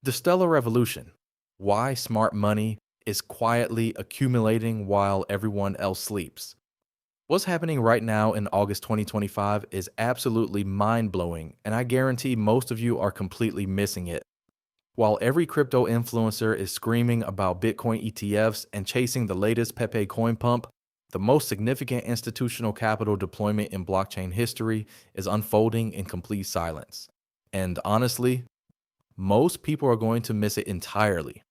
The Stellar Revolution. Why smart money is quietly accumulating while everyone else sleeps. What's happening right now in August 2025 is absolutely mind blowing, and I guarantee most of you are completely missing it. While every crypto influencer is screaming about Bitcoin ETFs and chasing the latest Pepe coin pump, the most significant institutional capital deployment in blockchain history is unfolding in complete silence. And honestly, most people are going to miss it entirely.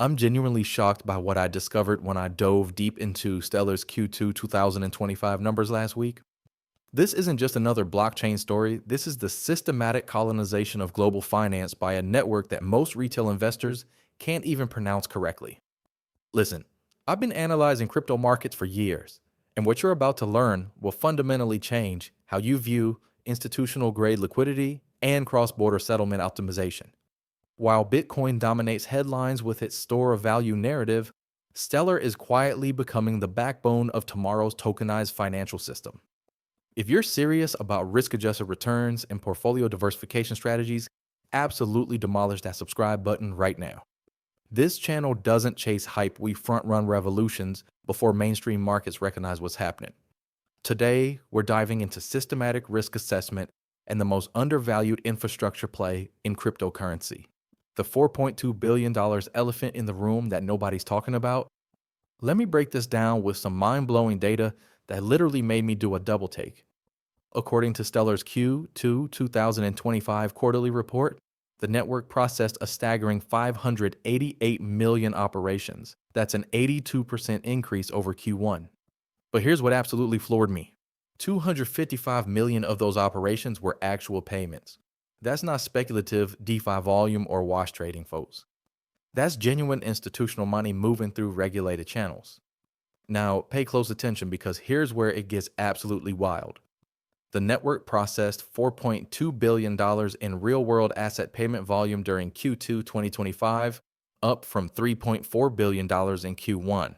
I'm genuinely shocked by what I discovered when I dove deep into Stellar's Q2 2025 numbers last week. This isn't just another blockchain story, this is the systematic colonization of global finance by a network that most retail investors can't even pronounce correctly. Listen, I've been analyzing crypto markets for years, and what you're about to learn will fundamentally change how you view institutional grade liquidity and cross border settlement optimization. While Bitcoin dominates headlines with its store of value narrative, Stellar is quietly becoming the backbone of tomorrow's tokenized financial system. If you're serious about risk-adjusted returns and portfolio diversification strategies, absolutely demolish that subscribe button right now. This channel doesn't chase hype, we front-run revolutions before mainstream markets recognize what's happening. Today, we're diving into systematic risk assessment and the most undervalued infrastructure play in cryptocurrency. The $4.2 billion elephant in the room that nobody's talking about. Let me break this down with some mind-blowing data that literally made me do a double take. According to Stellar's Q2 2025 quarterly report, the network processed a staggering 588 million operations. That's an 82% increase over Q1. But here's what absolutely floored me. 255 million of those operations were actual payments. That's not speculative DeFi volume or wash trading, folks. That's genuine institutional money moving through regulated channels. Now, pay close attention because here's where it gets absolutely wild. The network processed $4.2 billion in real-world asset payment volume during Q2 2025, up from $3.4 billion in Q1.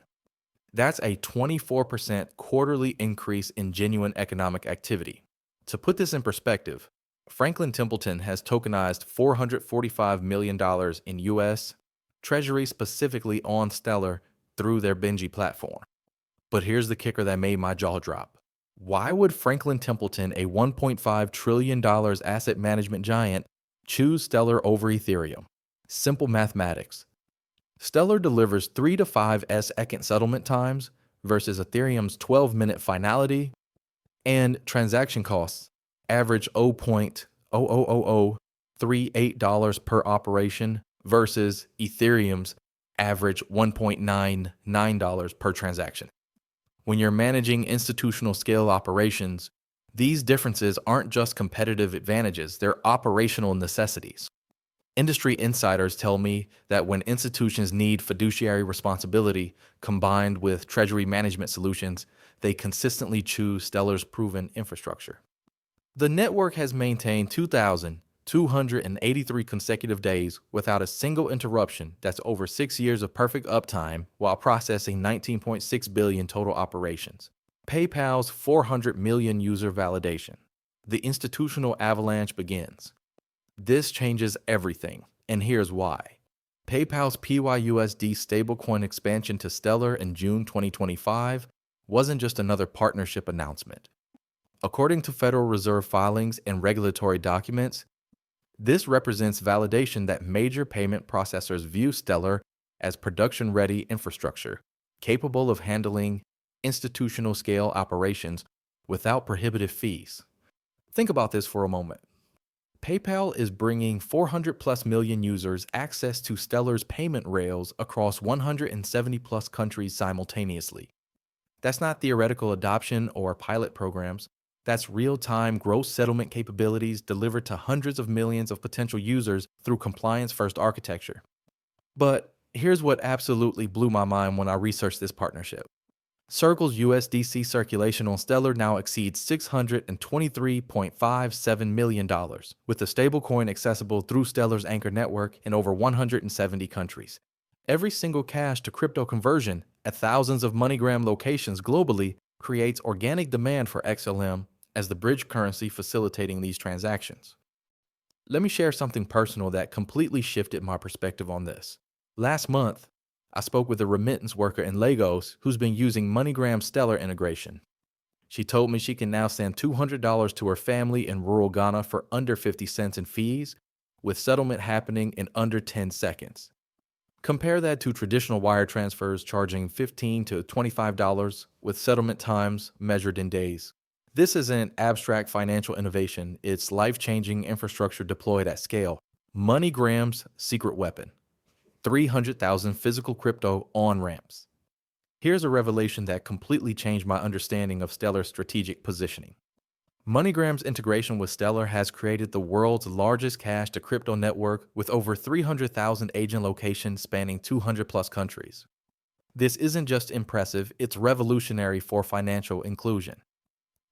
That's a 24% quarterly increase in genuine economic activity. To put this in perspective, Franklin Templeton has tokenized $445 million in U.S. Treasury specifically on Stellar through their Benji platform. But here's the kicker that made my jaw drop. Why would Franklin Templeton, a $1.5 trillion asset management giant, choose Stellar over Ethereum? Simple mathematics. Stellar delivers 3 to 5 second settlement times versus Ethereum's 12-minute finality, and transaction costs average $0.00038 per operation versus Ethereum's average $1.99 per transaction. When you're managing institutional scale operations, these differences aren't just competitive advantages, they're operational necessities. Industry insiders tell me that when institutions need fiduciary responsibility combined with treasury management solutions, they consistently choose Stellar's proven infrastructure. The network has maintained 2,283 consecutive days without a single interruption. That's over 6 years of perfect uptime while processing 19.6 billion total operations. PayPal's 400 million user validation. The institutional avalanche begins. This changes everything, and here's why. PayPal's PYUSD stablecoin expansion to Stellar in June 2025 wasn't just another partnership announcement. According to Federal Reserve filings and regulatory documents, this represents validation that major payment processors view Stellar as production-ready infrastructure, capable of handling institutional-scale operations without prohibitive fees. Think about this for a moment. PayPal is bringing 400+ million users access to Stellar's payment rails across 170+ countries simultaneously. That's not theoretical adoption or pilot programs. That's real-time gross settlement capabilities delivered to hundreds of millions of potential users through compliance-first architecture. But here's what absolutely blew my mind when I researched this partnership. Circle's USDC circulation on Stellar now exceeds $623.57 million, with the stablecoin accessible through Stellar's anchor network in over 170 countries. Every single cash to crypto conversion at thousands of MoneyGram locations globally creates organic demand for XLM as the bridge currency facilitating these transactions. Let me share something personal that completely shifted my perspective on this. Last month, I spoke with a remittance worker in Lagos who's been using MoneyGram's Stellar integration. She told me she can now send $200 to her family in rural Ghana for under 50 cents in fees, with settlement happening in under 10 seconds. Compare that to traditional wire transfers charging $15 to $25 with settlement times measured in days. This isn't abstract financial innovation, it's life changing infrastructure deployed at scale. MoneyGram's secret weapon: 300,000 physical crypto on ramps. Here's a revelation that completely changed my understanding of Stellar's strategic positioning. MoneyGram's integration with Stellar has created the world's largest cash to crypto network with over 300,000 agent locations spanning 200 plus countries. This isn't just impressive, it's revolutionary for financial inclusion.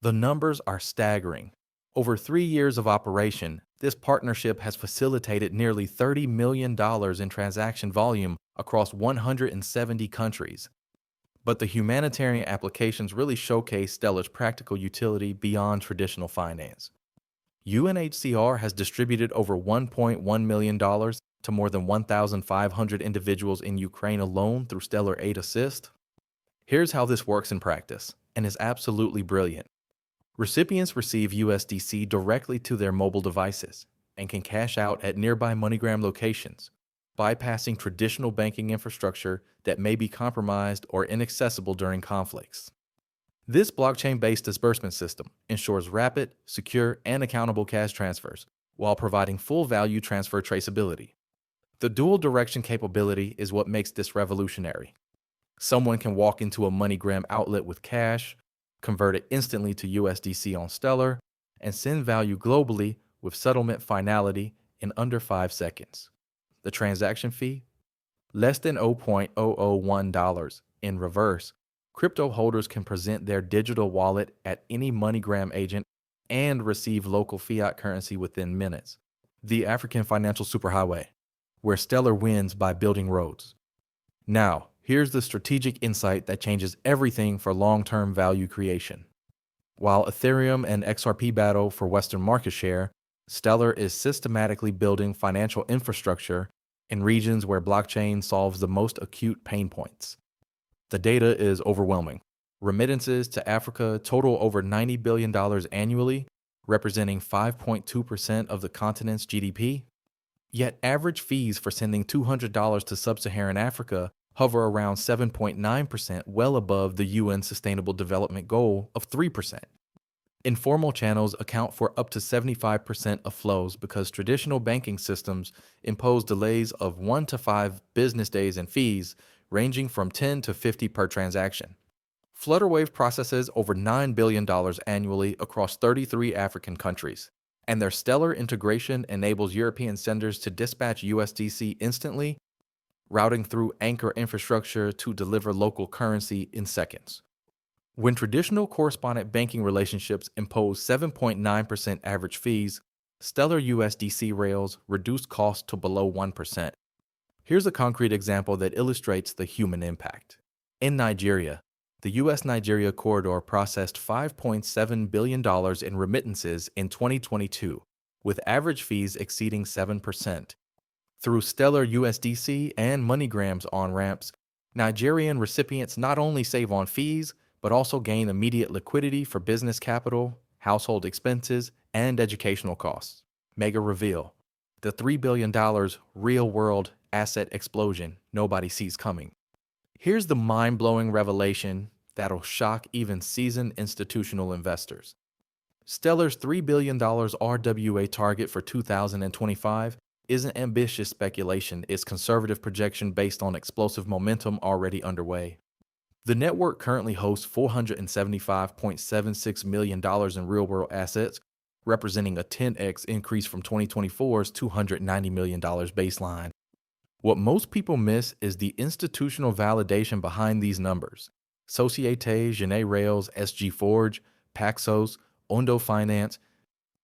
The numbers are staggering. Over 3 years of operation, this partnership has facilitated nearly $30 million in transaction volume across 170 countries. But the humanitarian applications really showcase Stellar's practical utility beyond traditional finance. UNHCR has distributed over $1.1 million to more than 1,500 individuals in Ukraine alone through Stellar Aid Assist. Here's how this works in practice, and is absolutely brilliant. Recipients receive USDC directly to their mobile devices and can cash out at nearby MoneyGram locations, bypassing traditional banking infrastructure that may be compromised or inaccessible during conflicts. This blockchain-based disbursement system ensures rapid, secure, and accountable cash transfers while providing full value transfer traceability. The dual direction capability is what makes this revolutionary. Someone can walk into a MoneyGram outlet with cash, convert it instantly to USDC on Stellar, and send value globally with settlement finality in under 5 seconds. The transaction fee? Less than $0.001. In reverse, crypto holders can present their digital wallet at any MoneyGram agent and receive local fiat currency within minutes. The African financial superhighway, where Stellar wins by building roads. Now, here's the strategic insight that changes everything for long-term value creation. While Ethereum and XRP battle for Western market share, Stellar is systematically building financial infrastructure in regions where blockchain solves the most acute pain points. The data is overwhelming. Remittances to Africa total over $90 billion annually, representing 5.2% of the continent's GDP. Yet average fees for sending $200 to sub-Saharan Africa hover around 7.9%, well above the UN Sustainable Development Goal of 3%. Informal channels account for up to 75% of flows because traditional banking systems impose delays of 1 to 5 business days in fees, ranging from 10 to 50 per transaction. Flutterwave processes over $9 billion annually across 33 African countries, and their Stellar integration enables European senders to dispatch USDC instantly, routing through anchor infrastructure to deliver local currency in seconds. When traditional correspondent banking relationships impose 7.9% average fees, Stellar USDC rails reduce costs to below 1%. Here's a concrete example that illustrates the human impact. In Nigeria, the US-Nigeria corridor processed $5.7 billion in remittances in 2022, with average fees exceeding 7%. Through Stellar USDC and MoneyGram's on-ramps, Nigerian recipients not only save on fees, but also gain immediate liquidity for business capital, household expenses, and educational costs. Mega reveal: the $3 billion real-world asset explosion nobody sees coming. Here's the mind-blowing revelation that'll shock even seasoned institutional investors. Stellar's $3 billion RWA target for 2025 isn't ambitious speculation, it's conservative projection based on explosive momentum already underway. The network currently hosts $475.76 million in real-world assets, representing a 10x increase from 2024's $290 million baseline. What most people miss is the institutional validation behind these numbers. Societe Generale's SG Forge, Paxos, Ondo Finance,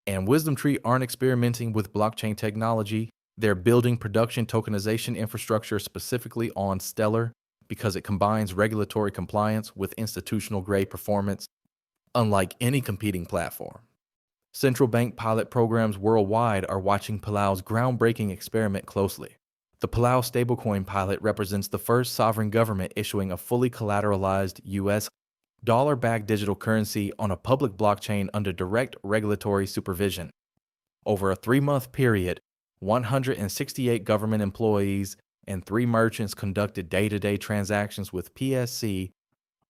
and WisdomTree aren't experimenting with blockchain technology. They're building production tokenization infrastructure specifically on Stellar because it combines regulatory compliance with institutional-grade performance, unlike any competing platform. Central bank pilot programs worldwide are watching Palau's groundbreaking experiment closely. The Palau stablecoin pilot represents the first sovereign government issuing a fully collateralized U.S. dollar-backed digital currency on a public blockchain under direct regulatory supervision. Over a 3-month period, 168 government employees and 3 merchants conducted day-to-day transactions with PSC,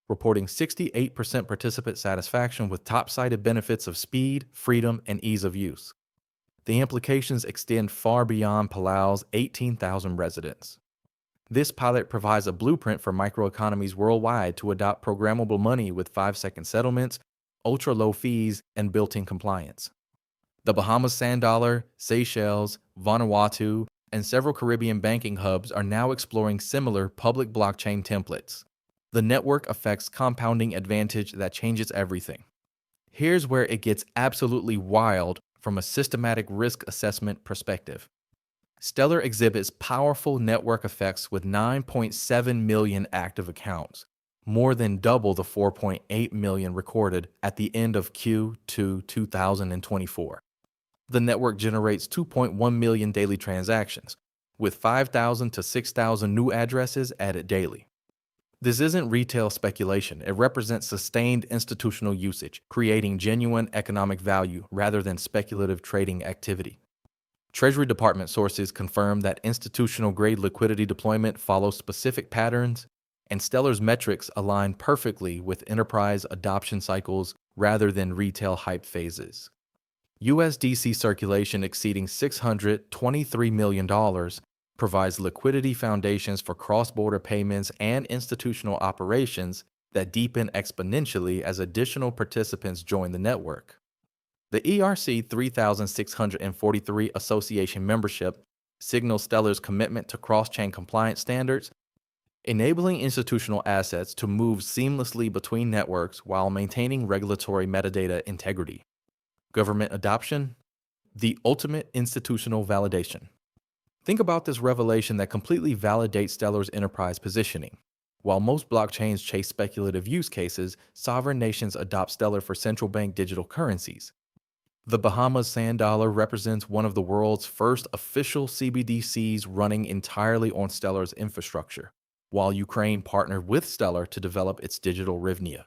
reporting 68% participant satisfaction with top-cited benefits of speed, freedom, and ease of use. The implications extend far beyond Palau's 18,000 residents. This pilot provides a blueprint for microeconomies worldwide to adopt programmable money with 5-second settlements, ultra-low fees, and built-in compliance. The Bahamas Sand Dollar, Seychelles, Vanuatu, and several Caribbean banking hubs are now exploring similar public blockchain templates. The network effects compounding advantage that changes everything. Here's where it gets absolutely wild from a systematic risk assessment perspective. Stellar exhibits powerful network effects with 9.7 million active accounts, more than double the 4.8 million recorded at the end of Q2 2024. The network generates 2.1 million daily transactions, with 5,000 to 6,000 new addresses added daily. This isn't retail speculation. It represents sustained institutional usage, creating genuine economic value rather than speculative trading activity. Treasury Department sources confirm that institutional-grade liquidity deployment follows specific patterns, and Stellar's metrics align perfectly with enterprise adoption cycles rather than retail hype phases. USDC circulation exceeding $623 million provides liquidity foundations for cross-border payments and institutional operations that deepen exponentially as additional participants join the network. The ERC 3643 Association membership signals Stellar's commitment to cross-chain compliance standards, enabling institutional assets to move seamlessly between networks while maintaining regulatory metadata integrity. Government adoption, the ultimate institutional validation. Think about this revelation that completely validates Stellar's enterprise positioning. While most blockchains chase speculative use cases, sovereign nations adopt Stellar for central bank digital currencies. The Bahamas Sand Dollar represents one of the world's first official CBDCs running entirely on Stellar's infrastructure, while Ukraine partnered with Stellar to develop its digital hryvnia.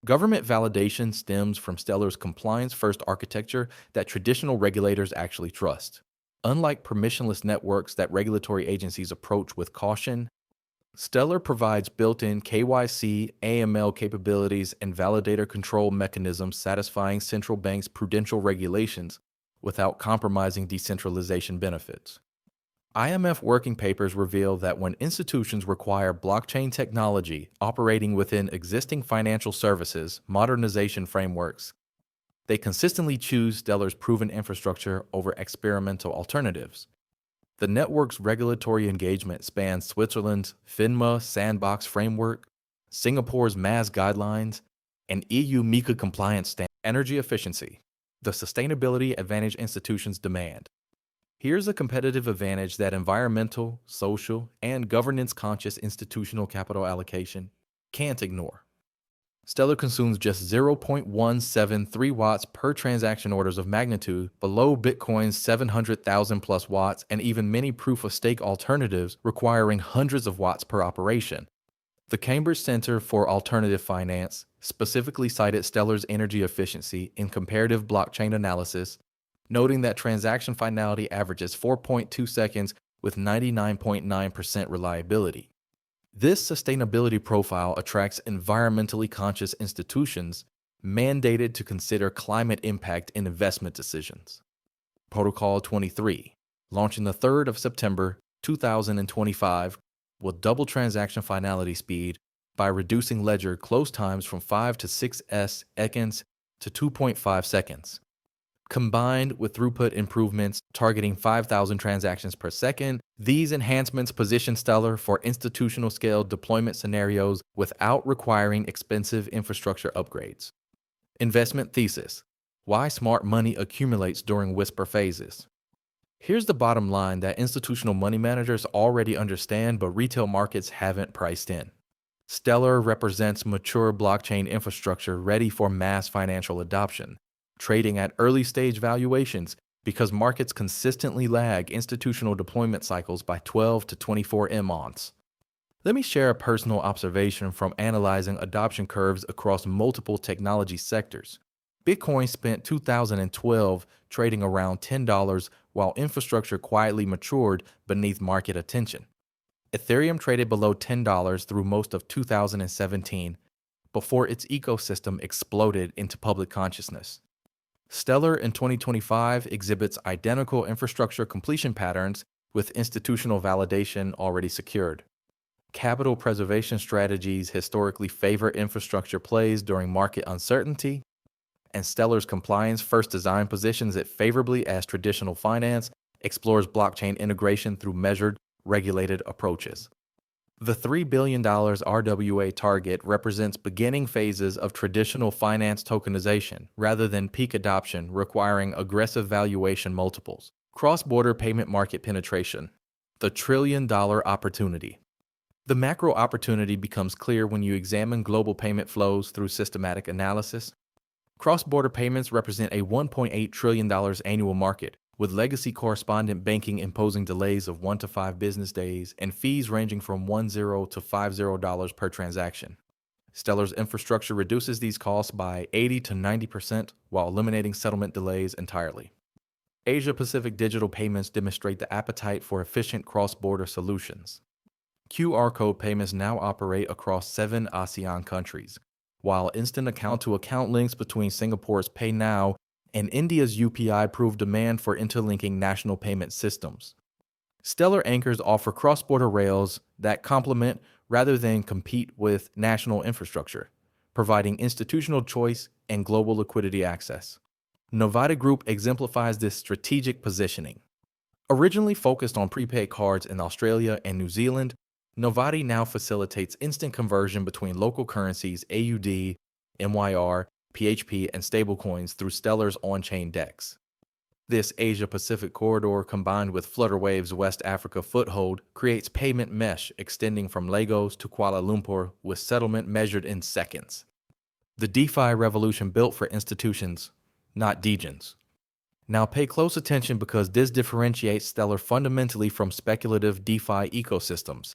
Government validation stems from Stellar's compliance-first architecture that traditional regulators actually trust. Unlike permissionless networks that regulatory agencies approach with caution, Stellar provides built-in KYC, AML capabilities, and validator control mechanisms satisfying central banks' prudential regulations without compromising decentralization benefits. IMF working papers reveal that when institutions require blockchain technology operating within existing financial services modernization frameworks, they consistently choose Stellar's proven infrastructure over experimental alternatives. The network's regulatory engagement spans Switzerland's FINMA sandbox framework, Singapore's MAS guidelines, and EU MiCA compliance standards. Energy efficiency, the sustainability advantage institutions demand. Here's a competitive advantage that environmental, social, and governance-conscious institutional capital allocation can't ignore. Stellar consumes just 0.173 watts per transaction orders of magnitude, below Bitcoin's 700,000 plus watts and even many proof-of-stake alternatives requiring hundreds of watts per operation. The Cambridge Center for Alternative Finance specifically cited Stellar's energy efficiency in comparative blockchain analysis, noting that transaction finality averages 4.2 seconds with 99.9% reliability. This sustainability profile attracts environmentally conscious institutions mandated to consider climate impact in investment decisions. Protocol 23, launching the 3rd of September 2025, will double transaction finality speed by reducing ledger close times from 5 to 6 seconds to 2.5 seconds. Combined with throughput improvements targeting 5,000 transactions per second, these enhancements position Stellar for institutional-scale deployment scenarios without requiring expensive infrastructure upgrades. Investment thesis: why smart money accumulates during whisper phases. Here's the bottom line that institutional money managers already understand but retail markets haven't priced in. Stellar represents mature blockchain infrastructure ready for mass financial adoption. trading at early stage valuations because markets consistently lag institutional deployment cycles by 12 to 24 months. Let me share a personal observation from analyzing adoption curves across multiple technology sectors. Bitcoin spent 2012 trading around $10 while infrastructure quietly matured beneath market attention. Ethereum traded below $10 through most of 2017 before its ecosystem exploded into public consciousness. Stellar in 2025 exhibits identical infrastructure completion patterns with institutional validation already secured. Capital preservation strategies historically favor infrastructure plays during market uncertainty, and Stellar's compliance first design positions it favorably as traditional finance explores blockchain integration through measured, regulated approaches. The $3 billion RWA target represents beginning phases of traditional finance tokenization rather than peak adoption requiring aggressive valuation multiples. Cross-border payment market penetration. The trillion-dollar opportunity. The macro opportunity becomes clear when you examine global payment flows through systematic analysis. Cross-border payments represent a $1.8 trillion annual market, with legacy correspondent banking imposing delays of 1 to 5 business days and fees ranging from $10 to $50 per transaction. Stellar's infrastructure reduces these costs by 80 to 90% while eliminating settlement delays entirely. Asia-Pacific digital payments demonstrate the appetite for efficient cross-border solutions. QR code payments now operate across 7 ASEAN countries, while instant account-to-account links between Singapore's Pay Now and India's UPI prove demand for interlinking national payment systems. Stellar anchors offer cross-border rails that complement rather than compete with national infrastructure, providing institutional choice and global liquidity access. Novata Group exemplifies this strategic positioning. Originally focused on prepaid cards in Australia and New Zealand, Novati now facilitates instant conversion between local currencies AUD, MYR, PHP, and stablecoins through Stellar's on-chain DEX. This Asia-Pacific corridor, combined with Flutterwave's West Africa foothold, creates payment mesh extending from Lagos to Kuala Lumpur with settlement measured in seconds. The DeFi revolution built for institutions, not degens. Now pay close attention because this differentiates Stellar fundamentally from speculative DeFi ecosystems.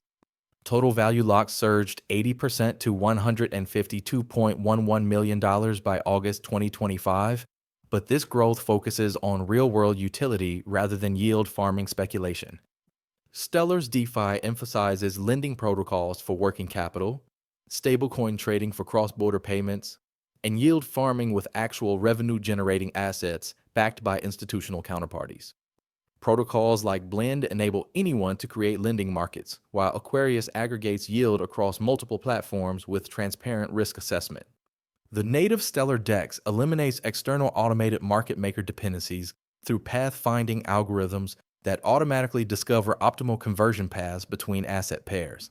Total value locked surged 80% to $152.11 million by August 2025, but this growth focuses on real-world utility rather than yield farming speculation. Stellar's DeFi emphasizes lending protocols for working capital, stablecoin trading for cross-border payments, and yield farming with actual revenue-generating assets backed by institutional counterparties. Protocols like Blend enable anyone to create lending markets, while Aquarius aggregates yield across multiple platforms with transparent risk assessment. The native Stellar DEX eliminates external automated market maker dependencies through path-finding algorithms that automatically discover optimal conversion paths between asset pairs.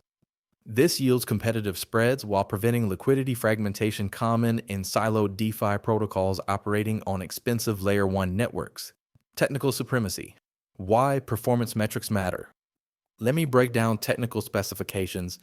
This yields competitive spreads while preventing liquidity fragmentation common in siloed DeFi protocols operating on expensive Layer 1 networks. Technical supremacy. Why performance metrics matter. Let me break down technical specifications